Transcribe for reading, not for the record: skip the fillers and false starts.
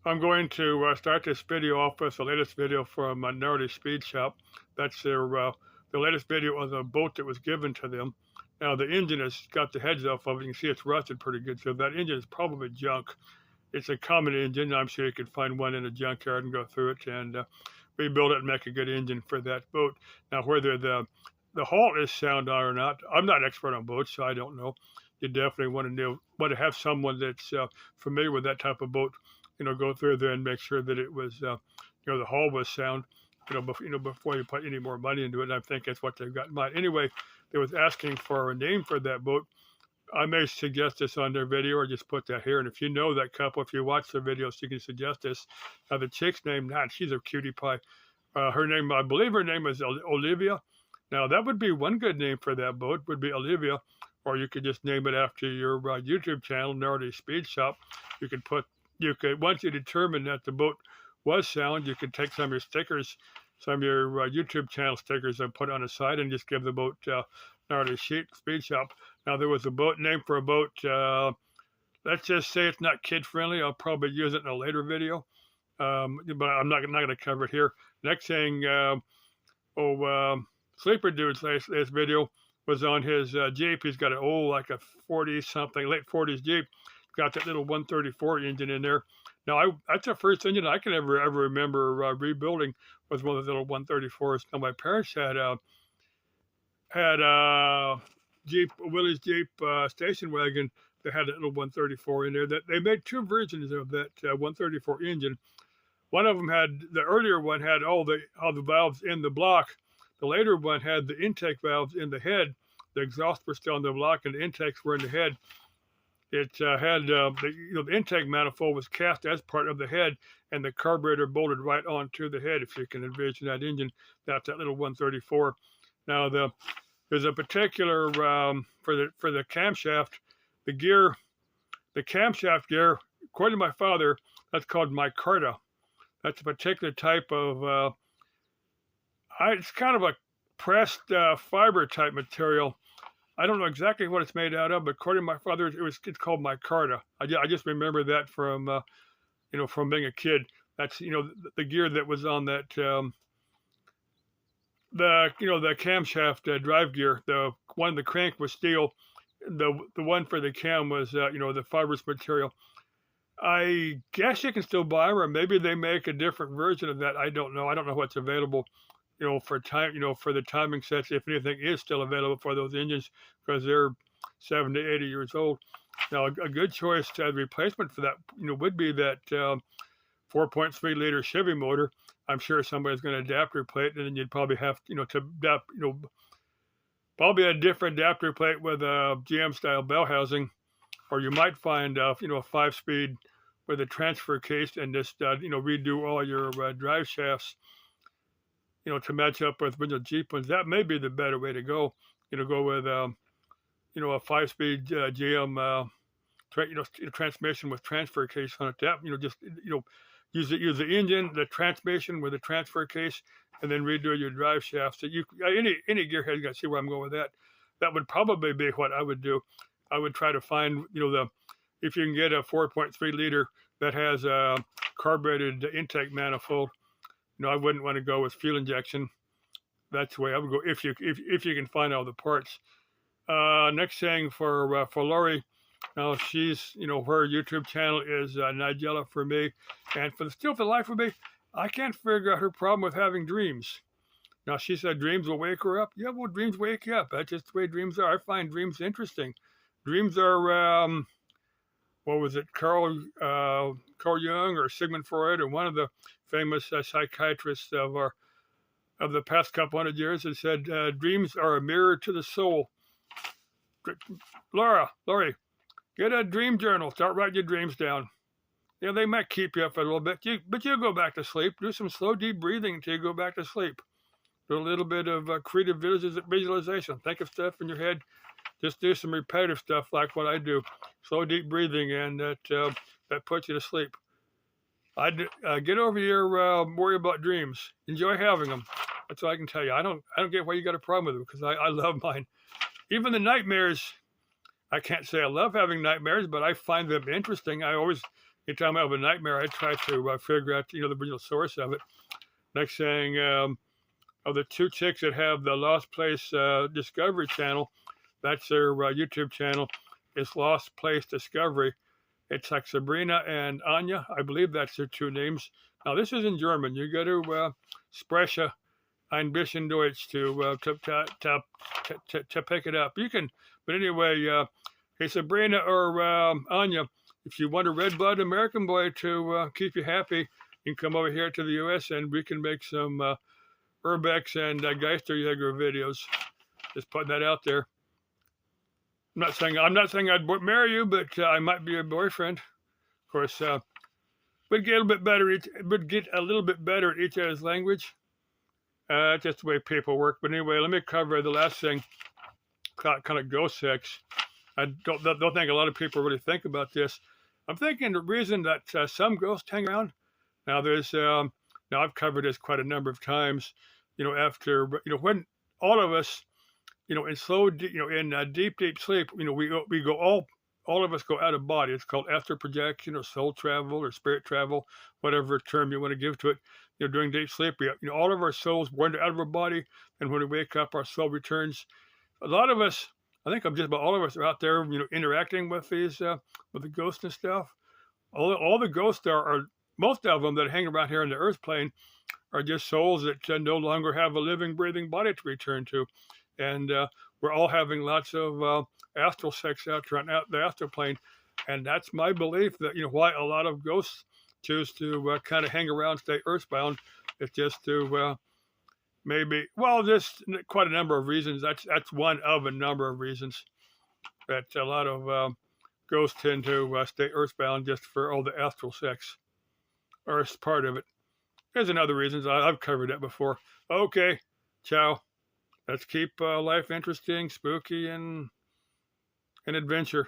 I'm going to start this video off with the latest video from Nardi Speed Shop. That's the latest video of the boat that was given to them. Now the engine has got the heads off of it. You can see it's rusted pretty good. So that engine is probably junk. It's a common engine. I'm sure you could find one in a junkyard and go through it and rebuild it and make a good engine for that boat. Now whether the hull is sound or not, I'm not an expert on boats, so I don't know. You definitely want to have someone that's familiar with that type of boat, go through there and make sure that it was, the hull was sound, before you put any more money into it. And I think that's what they've got in mind. Anyway, they was asking for a name for that boat. I may suggest this on their video or just put that here. And if you know that couple, if you watch the videos, you can suggest this. Now the chick's name, she's a cutie pie. Her name, I believe her name is Olivia. Now that would be one good name for that boat, would be Olivia. Or you could just name it after your YouTube channel, Nardi Speed Shop. You could, once you determine that the boat was sound, you could take some of your stickers, some of your YouTube channel stickers and put on the side and just give the boat Nardi Speed Shop. Now there was a boat name for a boat, let's just say it's not kid friendly. I'll probably use it in a later video, but I'm not going to cover it here. Next thing, Sleeper Dude's last video was on his Jeep. He's got an old, like a 40-something, late 40s Jeep. Got that little 134 engine in there. Now, that's the first engine I can ever remember rebuilding, was one of the little 134s. Now, my parents had Jeep, Willys Jeep station wagon that had that little 134 in there. That they made two versions of that 134 engine. One of them had, the earlier one had all the valves in the block. The later one had the intake valves in the head. The exhaust were still in the block, and the intakes were in the head. It had the intake manifold was cast as part of the head, and the carburetor bolted right onto the head. If you can envision that engine, that's that little 134. Now there's a particular for the camshaft, the camshaft gear. According to my father, that's called micarta. That's a particular type of it's kind of a pressed fiber type material. I don't know exactly what it's made out of, but according to my father, it's called micarta. I just remember that from from being a kid. That's the gear that was on that the camshaft drive gear. The one, the crank was steel. The one for the cam was the fibrous material. I guess you can still buy them, or maybe they make a different version of that. I don't know. I don't know what's available, for time, for the timing sets, if anything is still available for those engines, because they're 70 to 80 years old. Now, a good choice to replacement for that, would be that 4.3 liter Chevy motor. I'm sure somebody's going to adapter plate, and then you'd probably have, to adapt, probably a different adapter plate with a GM style bell housing, or you might find, a 5-speed with a transfer case and just, redo all your drive shafts, to match up with the Jeep ones. That may be the better way to go. Go with a 5-speed GM transmission with transfer case on it. That just use the engine, the transmission with a transfer case, and then redo your drive shafts. So any gearhead got to see where I'm going with that. That would probably be what I would do. I would try to find if you can get a 4.3 liter that has a carbureted intake manifold. I wouldn't want to go with fuel injection. That's the way I would go if you can find all the parts. Next thing for Lori, now she's her YouTube channel is Nigella for me, and for the life of me, I can't figure out her problem with having dreams. Now she said dreams will wake her up. Yeah, well, dreams wake you up. That's just the way dreams are. I find dreams interesting. Dreams are what was it, Carl Jung or Sigmund Freud, or one of the famous psychiatrists of the past couple hundred years, has said dreams are a mirror to the soul. Lori, get a dream journal. Start writing your dreams down. They might keep you up for a little bit, but you'll go back to sleep. Do some slow, deep breathing until you go back to sleep. Do a little bit of creative visualization. Think of stuff in your head. Just do some repetitive stuff like what I do. Slow, deep breathing, and that puts you to sleep. Get over your worry about dreams. Enjoy having them. That's all I can tell you. I don't get why you got a problem with them, because I love mine. Even the nightmares, I can't say I love having nightmares, but I find them interesting. I always anytime I have a nightmare, I try to figure out, the original source of it. Next thing, of the two chicks that have the Lost Place Discovery channel, that's their YouTube channel. It's Lost Place Discovery. It's like Sabrina and Anya. I believe that's their two names. Now, this is in German. You go to Spreche ein bisschen Deutsch to pick it up. You can, but anyway, hey, Sabrina or Anya, if you want a red-blooded American boy to keep you happy, you can come over here to the U.S. and we can make some Urbex and Geisterjäger videos. Just putting that out there. I'm not saying I'd marry you, but I might be your boyfriend. Of course, would get a little bit better at each other's language. Just the way people work. But anyway, let me cover the last thing, kind of ghost sex. I don't think a lot of people really think about this. I'm thinking the reason that some ghosts hang around. Now now I've covered this quite a number of times. After when all of us, in slow, in deep sleep, we go all of us go out of body. It's called astral projection or soul travel or spirit travel, whatever term you want to give to it. During deep sleep, all of our souls wander out of our body, and when we wake up, our soul returns. A lot of us, I think just about all of us, are out there, interacting with these, with the ghosts and stuff. All the ghosts are most of them that hang around here in the earth plane are just souls that no longer have a living, breathing body to return to. And we're all having lots of astral sex out there on the astral plane. And that's my belief that, why a lot of ghosts choose to kind of hang around, stay earthbound. It's just to just quite a number of reasons. That's one of a number of reasons that a lot of ghosts tend to stay earthbound, just for all the astral sex, or it's part of it. There's another reasons. I've covered that before. Okay, ciao. Let's keep life interesting, spooky, and an adventure.